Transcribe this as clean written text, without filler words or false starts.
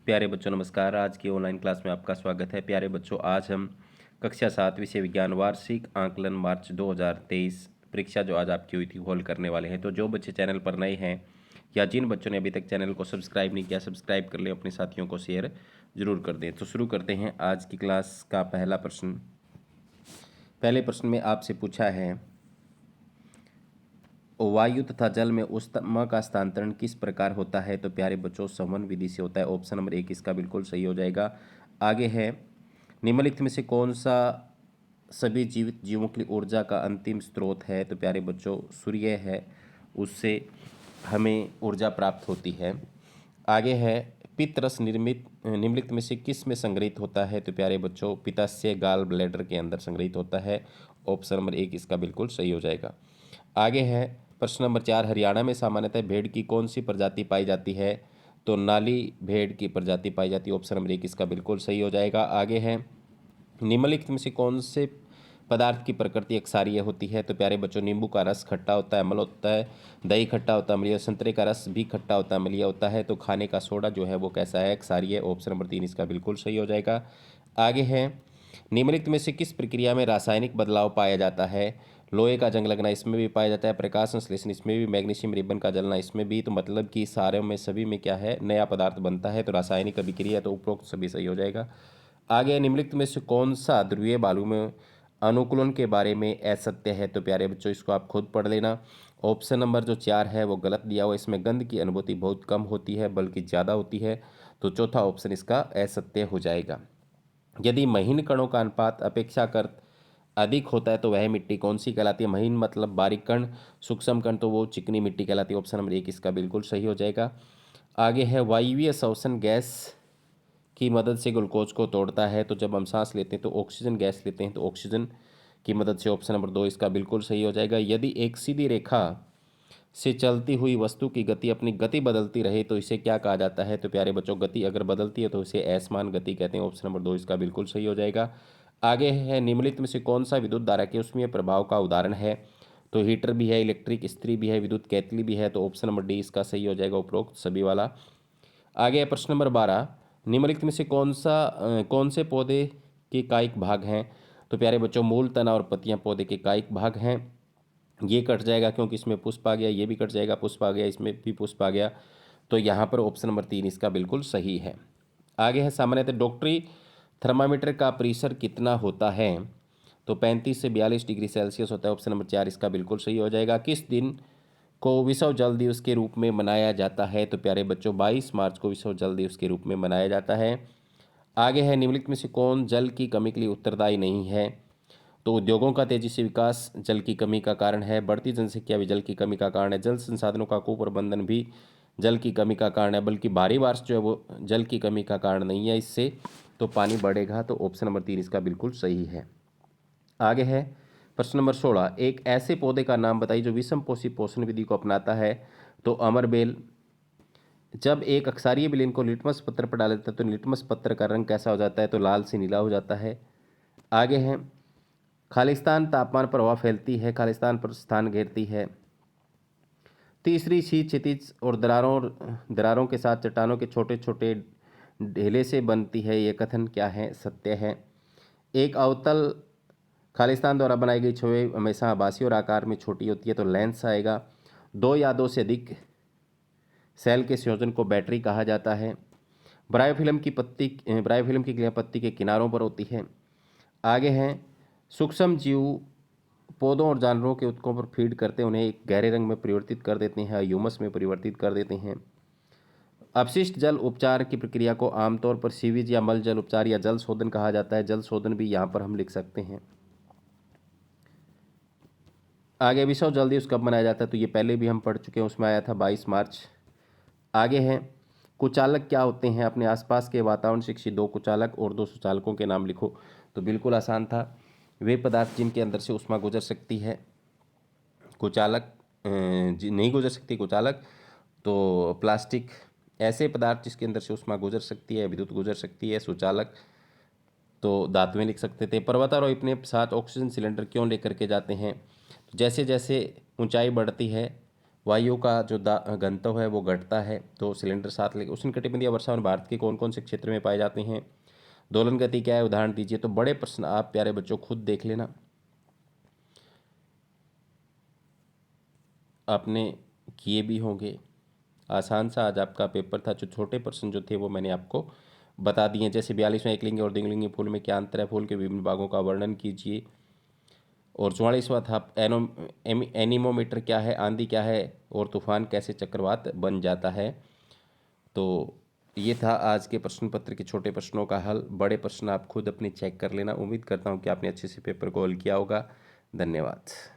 प्यारे बच्चों नमस्कार। आज की ऑनलाइन क्लास में आपका स्वागत है। प्यारे बच्चों, आज हम कक्षा 7 विषय विज्ञान वार्षिक आकलन मार्च 2023 परीक्षा जो आज आपकी हुई थी हॉल करने वाले हैं। तो जो बच्चे चैनल पर नए हैं या जिन बच्चों ने अभी तक चैनल को सब्सक्राइब नहीं किया, सब्सक्राइब कर लें, अपने साथियों को शेयर जरूर कर दें। तो शुरू करते हैं आज की क्लास का पहला प्रश्न। पहले प्रश्न में आपसे पूछा है, वायु तथा जल में ऊष्मा का स्थानांतरण किस प्रकार होता है? तो प्यारे बच्चों, संवहन विधि से होता है। ऑप्शन नंबर 1 इसका बिल्कुल सही हो जाएगा। आगे है, निम्नलिखित में से कौन सा सभी जीवित जीवों के लिए ऊर्जा का अंतिम स्रोत है? तो प्यारे बच्चों, सूर्य है, उससे हमें ऊर्जा प्राप्त होती है। आगे है, पित्त रस निर्मित निम्नलिखित में से किस में संग्रहित होता है? तो प्यारे बच्चों, पित्ताशय गाल ब्लैडर के अंदर संग्रहित होता है। ऑप्शन नंबर 1 इसका बिल्कुल सही हो जाएगा। आगे है प्रश्न नंबर 4, हरियाणा में सामान्यतः भेड़ की कौन सी प्रजाति पाई जाती है? तो नाली भेड़ की प्रजाति पाई जाती है। ऑप्शन नंबर 1 इसका बिल्कुल सही हो जाएगा। आगे है, निम्नलिखित में से कौन से पदार्थ की प्रकृति अक्षारीय होती है? तो प्यारे बच्चों, नींबू का रस खट्टा होता है, अम्ल होता है, दही खट्टा होता है, अम्लीय, संतरे का रस भी खट्टा होता है, अम्लीय होता है। तो खाने का सोडा जो है वो कैसा है? अक्षारीय। ऑप्शन नंबर 3 इसका बिल्कुल सही हो जाएगा। आगे है, निम्नलिखित में से किस प्रक्रिया में रासायनिक बदलाव पाया जाता है? लोहे का जंग लगना इसमें भी पाया जाता है, प्रकाश संश्लेषण इसमें भी, मैग्नीशियम रिबन का जलना इसमें भी। तो मतलब कि सारे में सभी में क्या है? नया पदार्थ बनता है। तो रासायनिक अभिक्रिया, तो उपरोक्त सभी सही हो जाएगा। आगे, निम्नलिखित में से कौन सा ध्रुवीय बालू में अनुकूलन के बारे में असत्य है? तो प्यारे बच्चों, इसको आप खुद पढ़ लेना। ऑप्शन नंबर जो 4 है वो गलत दिया हुआ। इसमें गंध की अनुभूति बहुत कम होती है, बल्कि ज़्यादा होती है। तो चौथा ऑप्शन इसका असत्य हो जाएगा। यदि महीन कणों का अनुपात अपेक्षाकृत अधिक होता है तो वह मिट्टी कौन सी कहलाती है? महीन मतलब बारीक कण, सूक्ष्म कण, तो वो चिकनी मिट्टी कहलाती है। ऑप्शन नंबर 1 इसका बिल्कुल सही हो जाएगा। आगे है, वायवीय श्वसन गैस की मदद से ग्लूकोज को तोड़ता है। तो जब हम सांस लेते हैं तो ऑक्सीजन गैस लेते हैं, तो ऑक्सीजन की मदद से। ऑप्शन नंबर 2 इसका बिल्कुल सही हो जाएगा। यदि एक सीधी रेखा से चलती हुई वस्तु की गति अपनी गति बदलती रहे तो इसे क्या कहा जाता है? तो प्यारे बच्चों, गति अगर बदलती है तो इसे असमान गति कहते हैं। ऑप्शन नंबर 2 इसका बिल्कुल सही हो जाएगा। आगे है, निम्नलिखित में से कौन सा विद्युत धारा के ऊष्मीय प्रभाव का उदाहरण है? तो हीटर भी है, इलेक्ट्रिक इस्त्री भी है, विद्युत केतली भी है। तो ऑप्शन नंबर डी इसका सही हो जाएगा, उपरोक्त सभी वाला। आगे है प्रश्न नंबर 12, निम्नलिखित में से कौन से पौधे के कायिक भाग हैं? तो प्यारे बच्चों, मूल, तना और पत्तियां पौधे के कायिक भाग हैं। ये कट जाएगा क्योंकि इसमें पुष्प आ गया, ये भी कट जाएगा, पुष्प आ गया, इसमें भी पुष्प आ गया। तो यहाँ पर ऑप्शन नंबर 3 इसका बिल्कुल सही है। आगे है, सामान्यतः डॉक्टरी थर्मामीटर का प्रेशर कितना होता है? तो 35 से 42 डिग्री सेल्सियस होता है। ऑप्शन नंबर 4 इसका बिल्कुल सही हो जाएगा। किस दिन को विश्व जल दिवस के रूप में मनाया जाता है? तो प्यारे बच्चों, 22 मार्च को विश्व जल दिवस के रूप में मनाया जाता है। आगे है, निम्नलिखित में से कौन जल की कमी के लिए उत्तरदायी नहीं है? तो उद्योगों का तेजी से विकास जल की कमी का कारण है, बढ़ती जनसंख्या भी जल की कमी का कारण है, जल संसाधनों का कुप्रबंधन भी जल की कमी का कारण है, बल्कि भारी बारिश जो है वो जल की कमी का कारण नहीं है। इससे तो पानी बढ़ेगा। तो ऑप्शन नंबर 3 इसका बिल्कुल सही है। आगे है प्रश्न नंबर 16, एक ऐसे पौधे का नाम बताइए जो विषम पोषी पोषण विधि को अपनाता है? तो अमरबेल। जब एक अक्षारीय विलयन को लिटमस पत्र पर डाला जाता है तो लिटमस पत्र का रंग कैसा हो जाता है? तो लाल से नीला हो जाता है। आगे है, खालिस्तान तापमान पर हवा फैलती है, खालिस्तान पर स्थान घेरती है। तीसरी शीत क्षितिज और दरारों के साथ चट्टानों के छोटे छोटे ढेले से बनती है। यह कथन क्या है? सत्य है। एक अवतल खालिस्तान द्वारा बनाई गई छवि हमेशा आभासी और आकार में छोटी होती है। तो लेंस आएगा। दो या दो से अधिक सेल के संयोजन को बैटरी कहा जाता है। ब्रायोफिल्म की क्रिया पत्ती के किनारों पर होती है। आगे हैं, सूक्ष्म जीव पौधों और जानवरों के उत्तकों पर फीड करते उन्हें एक गहरे रंग में परिवर्तित कर देते हैं, ह्यूमस में परिवर्तित कर देते हैं। अपशिष्ट जल उपचार की प्रक्रिया को आमतौर पर सीवेज या मल जल उपचार या जल शोधन कहा जाता है। जल शोधन भी यहाँ पर हम लिख सकते हैं। आगे, विश्व जल दिवस कब मनाया जाता है? तो ये पहले भी हम पढ़ चुके हैं, उसमें आया था 22 मार्च। आगे हैं, कुचालक क्या होते हैं? अपने आसपास के वातावरण से किसी 2 कुचालक और 2 सुचालकों के नाम लिखो। तो बिल्कुल आसान था। वे पदार्थ जिनके अंदर से ऊष्मा गुजर सकती है। कुचालक नहीं गुजर सकती कुचालक, तो प्लास्टिक। ऐसे पदार्थ जिसके अंदर से ऊष्मा गुजर सकती है, विद्युत गुजर सकती है। सुचालक तो धातुएं लिख सकते थे। पर्वतारोही अपने साथ ऑक्सीजन सिलेंडर क्यों लेकर के जाते हैं? तो जैसे जैसे ऊंचाई बढ़ती है वायु का जो घनत्व है वो घटता है तो सिलेंडर साथ लेके। उष्णकटिबंधीय वर्षावन भारत के कौन कौन से क्षेत्र में पाए जाते हैं? दोलन गति क्या है, उदाहरण दीजिए। तो बड़े प्रश्न आप प्यारे बच्चों खुद देख लेना, आपने किए भी होंगे। आसान सा आज आपका पेपर था। जो छोटे प्रश्न जो थे वो मैंने आपको बता दिए। जैसे 42वां एकलिंगी और द्विलिंगी फूल में क्या अंतर है, फूल के विभिन्न भागों का वर्णन कीजिए। और 44वां था एनीमोमीटर क्या है, आंधी क्या है, और तूफान कैसे चक्रवात बन जाता है। तो ये था आज के प्रश्न पत्र के छोटे प्रश्नों का हल। बड़े प्रश्न आप खुद अपने चेक कर लेना। उम्मीद करता हूँ कि आपने अच्छे से पेपर को हल किया होगा। धन्यवाद।